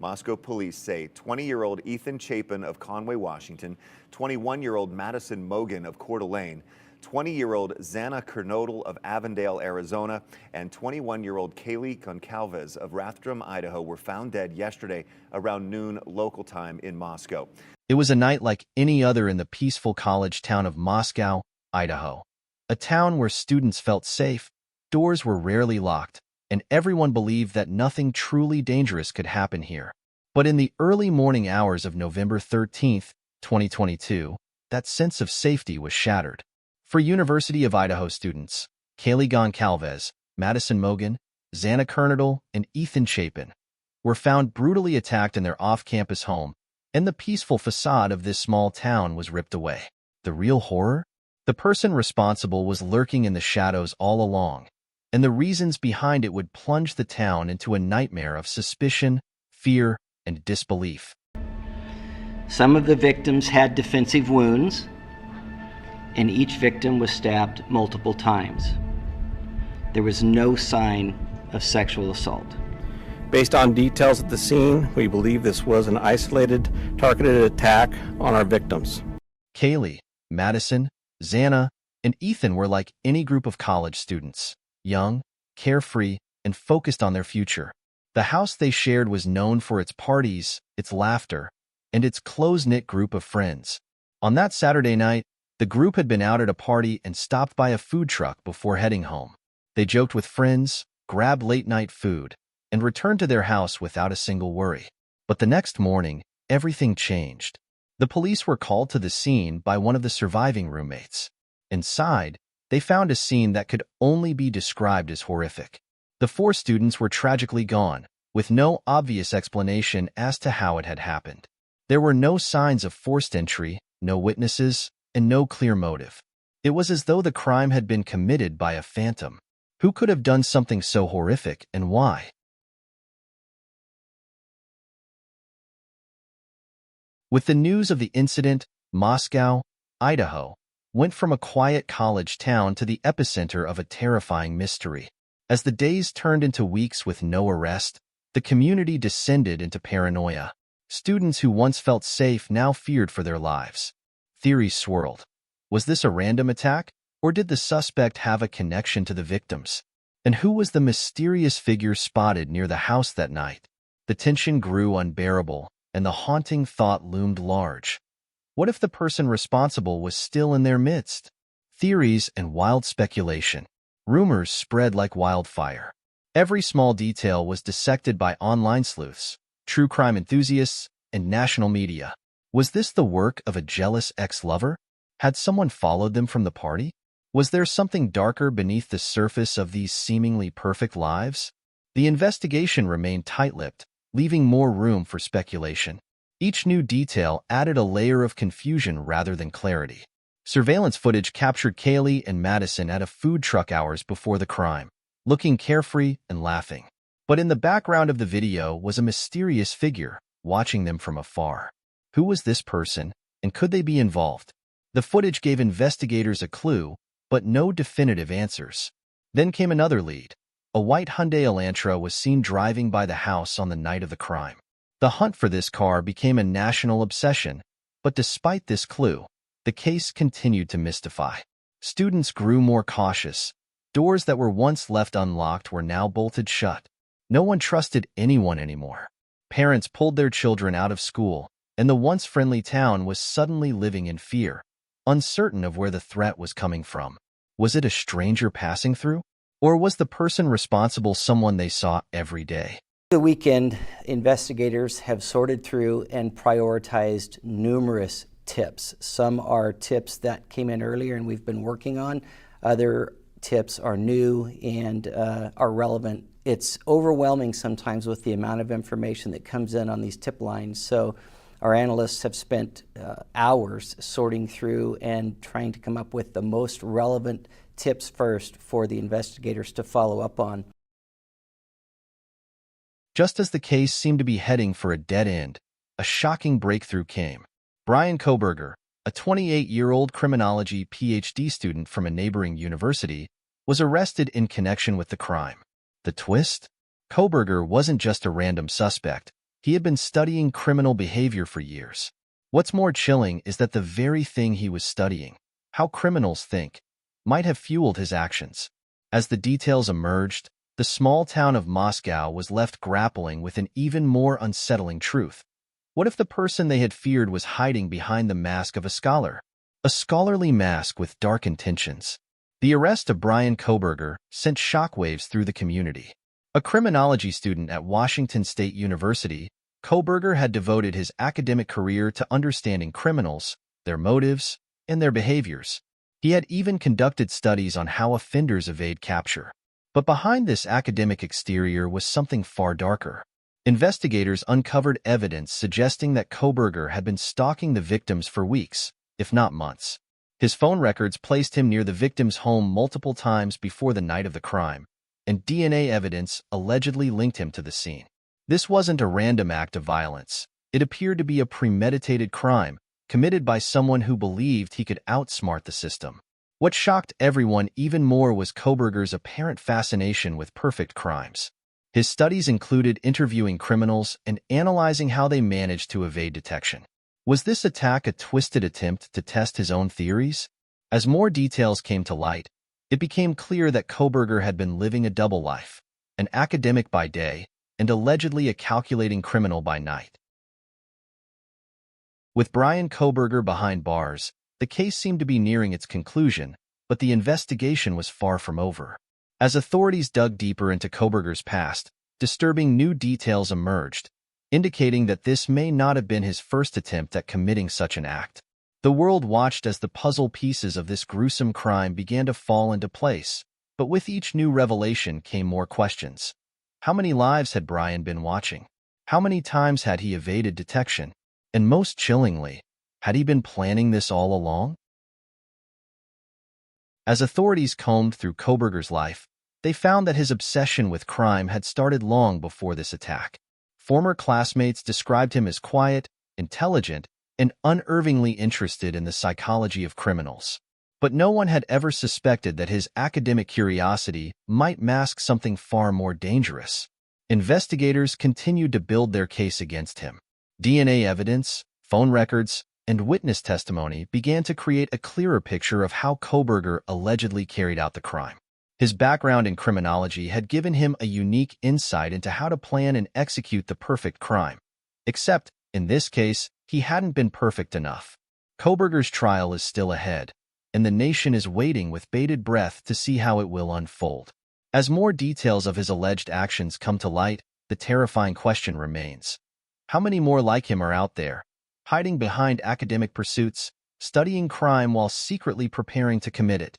Moscow police say 20-year-old Ethan Chapin of Conway, Washington, 21-year-old Madison Mogan of Coeur d'Alene, 20-year-old Xana Kernodle of Avondale, Arizona, and 21-year-old Kaylee Goncalves of Rathdrum, Idaho were found dead yesterday around noon local time in Moscow. It was a night like any other in the peaceful college town of Moscow, Idaho. A town where students felt safe, doors were rarely locked, and everyone believed that nothing truly dangerous could happen here. But in the early morning hours of November 13, 2022, that sense of safety was shattered. For University of Idaho students, Kaylee Goncalves, Madison Mogan, Xana Kernodle, and Ethan Chapin were found brutally attacked in their off-campus home, and the peaceful facade of this small town was ripped away. The real horror? The person responsible was lurking in the shadows all along, and the reasons behind it would plunge the town into a nightmare of suspicion, fear, and disbelief. Some of the victims had defensive wounds, and each victim was stabbed multiple times. There was no sign of sexual assault. Based on details at the scene, we believe this was an isolated, targeted attack on our victims. Kaylee, Madison, Xana, and Ethan were like any group of college students, young, carefree, and focused on their future. The house they shared was known for its parties, its laughter, and its close-knit group of friends. On that Saturday night, the group had been out at a party and stopped by a food truck before heading home. They joked with friends, grabbed late-night food, and returned to their house without a single worry. But the next morning, everything changed. The police were called to the scene by one of the surviving roommates. Inside, they found a scene that could only be described as horrific. The 4 students were tragically gone, with no obvious explanation as to how it had happened. There were no signs of forced entry, no witnesses, and no clear motive. It was as though the crime had been committed by a phantom. Who could have done something so horrific, and why? With the news of the incident, Moscow, Idaho, went from a quiet college town to the epicenter of a terrifying mystery. As the days turned into weeks with no arrest, the community descended into paranoia. Students who once felt safe now feared for their lives. Theories swirled. Was this a random attack, or did the suspect have a connection to the victims? And who was the mysterious figure spotted near the house that night? The tension grew unbearable, and the haunting thought loomed large. What if the person responsible was still in their midst? Theories and wild speculation. Rumors spread like wildfire. Every small detail was dissected by online sleuths, true crime enthusiasts, and national media. Was this the work of a jealous ex-lover? Had someone followed them from the party? Was there something darker beneath the surface of these seemingly perfect lives? The investigation remained tight-lipped, leaving more room for speculation. Each new detail added a layer of confusion rather than clarity. Surveillance footage captured Kaylee and Madison at a food truck hours before the crime, looking carefree and laughing. But in the background of the video was a mysterious figure, watching them from afar. Who was this person, and could they be involved? The footage gave investigators a clue, but no definitive answers. Then came another lead. A white Hyundai Elantra was seen driving by the house on the night of the crime. The hunt for this car became a national obsession, but despite this clue, the case continued to mystify. Students grew more cautious. Doors that were once left unlocked were now bolted shut. No one trusted anyone anymore. Parents pulled their children out of school, and the once friendly town was suddenly living in fear, uncertain of where the threat was coming from. Was it a stranger passing through? Or was the person responsible someone they saw every day? The weekend, investigators have sorted through and prioritized numerous tips. Some are tips that came in earlier and we've been working on. Other tips are new and are relevant. It's overwhelming sometimes with the amount of information that comes in on these tip lines. So our analysts have spent hours sorting through and trying to come up with the most relevant tips first for the investigators to follow up on. Just as the case seemed to be heading for a dead end, a shocking breakthrough came. Bryan Kohberger, a 28-year-old criminology Ph.D. student from a neighboring university, was arrested in connection with the crime. The twist? Kohberger wasn't just a random suspect. He had been studying criminal behavior for years. What's more chilling is that the very thing he was studying, how criminals think, might have fueled his actions. As the details emerged, the small town of Moscow was left grappling with an even more unsettling truth. What if the person they had feared was hiding behind the mask of a scholar? A scholarly mask with dark intentions. The arrest of Bryan Kohberger sent shockwaves through the community. A criminology student at Washington State University, Kohberger had devoted his academic career to understanding criminals, their motives, and their behaviors. He had even conducted studies on how offenders evade capture. But behind this academic exterior was something far darker. Investigators uncovered evidence suggesting that Kohberger had been stalking the victims for weeks, if not months. His phone records placed him near the victim's home multiple times before the night of the crime, and DNA evidence allegedly linked him to the scene. This wasn't a random act of violence. It appeared to be a premeditated crime, committed by someone who believed he could outsmart the system. What shocked everyone even more was Kohberger's apparent fascination with perfect crimes. His studies included interviewing criminals and analyzing how they managed to evade detection. Was this attack a twisted attempt to test his own theories? As more details came to light, it became clear that Kohberger had been living a double life, an academic by day and allegedly a calculating criminal by night. With Bryan Kohberger behind bars, the case seemed to be nearing its conclusion, but the investigation was far from over. As authorities dug deeper into Kohberger's past, disturbing new details emerged, indicating that this may not have been his first attempt at committing such an act. The world watched as the puzzle pieces of this gruesome crime began to fall into place, but with each new revelation came more questions. How many lives had Bryan been watching? How many times had he evaded detection? And most chillingly, had he been planning this all along? As authorities combed through Kohberger's life, they found that his obsession with crime had started long before this attack. Former classmates described him as quiet, intelligent, and unerringly interested in the psychology of criminals. But no one had ever suspected that his academic curiosity might mask something far more dangerous. Investigators continued to build their case against him. DNA evidence, phone records, and witness testimony began to create a clearer picture of how Kohberger allegedly carried out the crime. His background in criminology had given him a unique insight into how to plan and execute the perfect crime. Except, in this case, he hadn't been perfect enough. Kohberger's trial is still ahead, and the nation is waiting with bated breath to see how it will unfold. As more details of his alleged actions come to light, the terrifying question remains. How many more like him are out there, hiding behind academic pursuits, studying crime while secretly preparing to commit it?